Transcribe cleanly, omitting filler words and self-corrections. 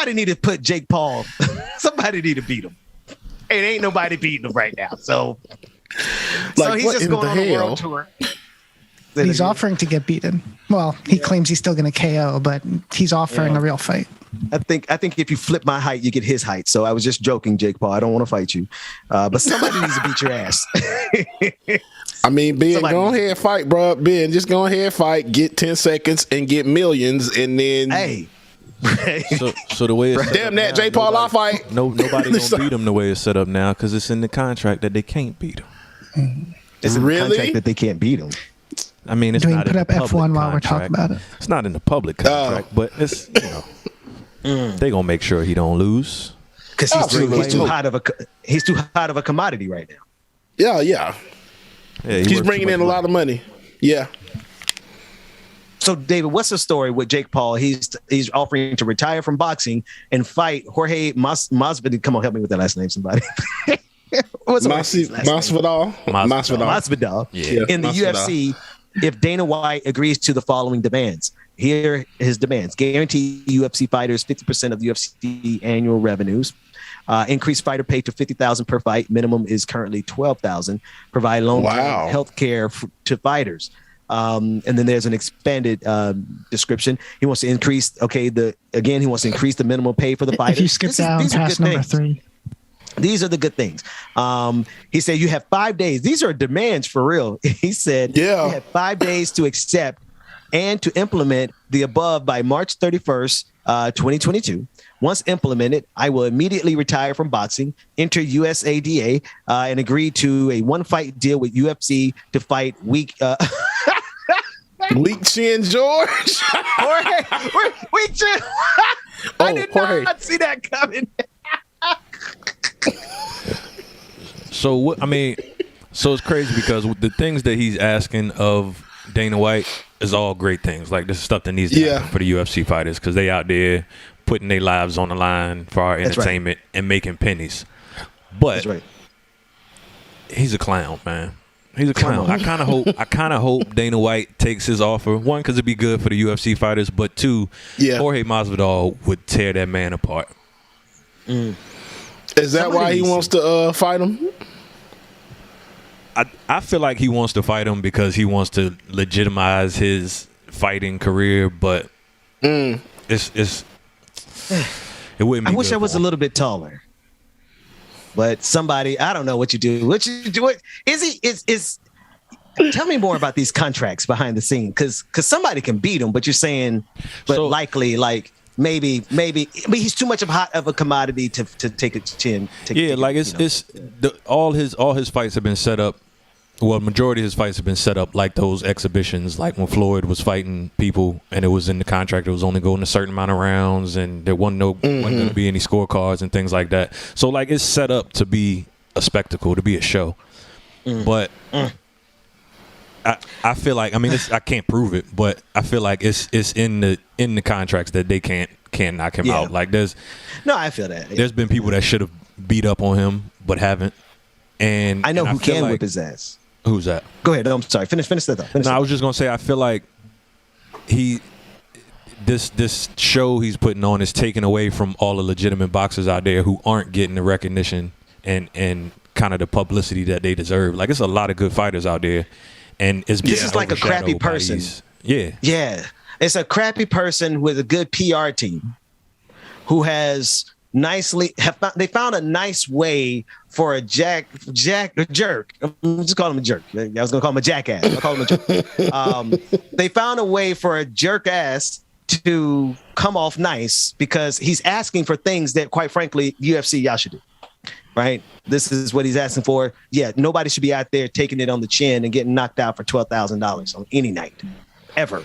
somebody need to put Jake Paul. Somebody need to beat him. It ain't nobody beating him right now. So he's just going on the world tour. He's offering to get beaten. Well, he claims he's still going to KO, but he's offering a real fight. I think if you flip my height, you get his height. So I was just joking, Jake Paul. I don't want to fight you, but somebody needs to beat your ass. I mean, Ben, go ahead, fight, bro. Ben, just go ahead, fight. Get 10 seconds and get millions, and then hey. So the way it's damn that, Jake Paul, I'll fight. Nobody gonna beat him the way it's set up now because it's in the contract that they can't beat him. It's in the contract that they can't beat him. I mean, it's not put in up the public F1 while contract. we're talking about it. It's not in the public contract, but it's they gonna make sure he don't lose because he's too hot of a commodity right now. Yeah. He's bringing in a lot of money. Yeah. So, David, what's the story with Jake Paul? He's offering to retire from boxing and fight Jorge Masvidal. Come on, help me with that last name, somebody. Masvidal. Yeah. In the UFC, if Dana White agrees to the following demands. Here are his demands. Guarantee UFC fighters 50% of the UFC annual revenues. Increase fighter pay to $50,000 per fight. Minimum is currently $12,000. Provide long-term health care to fighters. And then there's an expanded description. He wants to increase. He wants to increase the minimum pay for the fighters. If you skip down past number 3. These are the good things. He said you have 5 days. These are demands for real. He said you have 5 days to accept and to implement the above by March 31st, 2022. Once implemented, I will immediately retire from boxing, enter USADA, and agree to a one-fight deal with UFC to fight Weak Chin George. Weak Chin. I did not see that coming. So it's crazy because the things that he's asking of Dana White is all great things. Like this is stuff that needs to happen for the UFC fighters because they out there putting their lives on the line for our entertainment and making pennies. But he's a clown, man. He's a clown. I kind of hope Dana White takes his offer. One, because it'd be good for the UFC fighters, but two, Jorge Masvidal would tear that man apart. Is that why he wants to fight him? I feel like he wants to fight him because he wants to legitimize his fighting career, but it wouldn't be. I wish I was a little bit taller. But somebody, I don't know what you do. What you do? Is tell me more about these contracts behind the scene, because somebody can beat him, but you're saying, likely, like maybe he's too much of a commodity to take a chin. All his fights have been set up. Well, majority of his fights have been set up like those exhibitions, like when Floyd was fighting people and it was in the contract, it was only going a certain amount of rounds and there wasn't going to be any scorecards and things like that. So like it's set up to be a spectacle, to be a show. But I feel like, I mean, I can't prove it, but I feel like it's in the contracts that they can't knock him out. Like I feel that. There's been people that should have beat up on him but haven't. And I know who can whip his ass. Who's that? Go ahead. I'm sorry. Finish that though. I was just gonna say I feel like this show he's putting on is taking away from all the legitimate boxers out there who aren't getting the recognition and kind of the publicity that they deserve. Like it's a lot of good fighters out there, and this is like a crappy person. Yeah. It's a crappy person with a good PR team who has they found a nice way for a jerk. I'm just calling him a jerk. I was gonna call him a jackass. I'll call him a jerk. They found a way for a jerk ass to come off nice because he's asking for things that, quite frankly, UFC y'all should do. Right? This is what he's asking for. Yeah, nobody should be out there taking it on the chin and getting knocked out for $12,000 on any night, ever.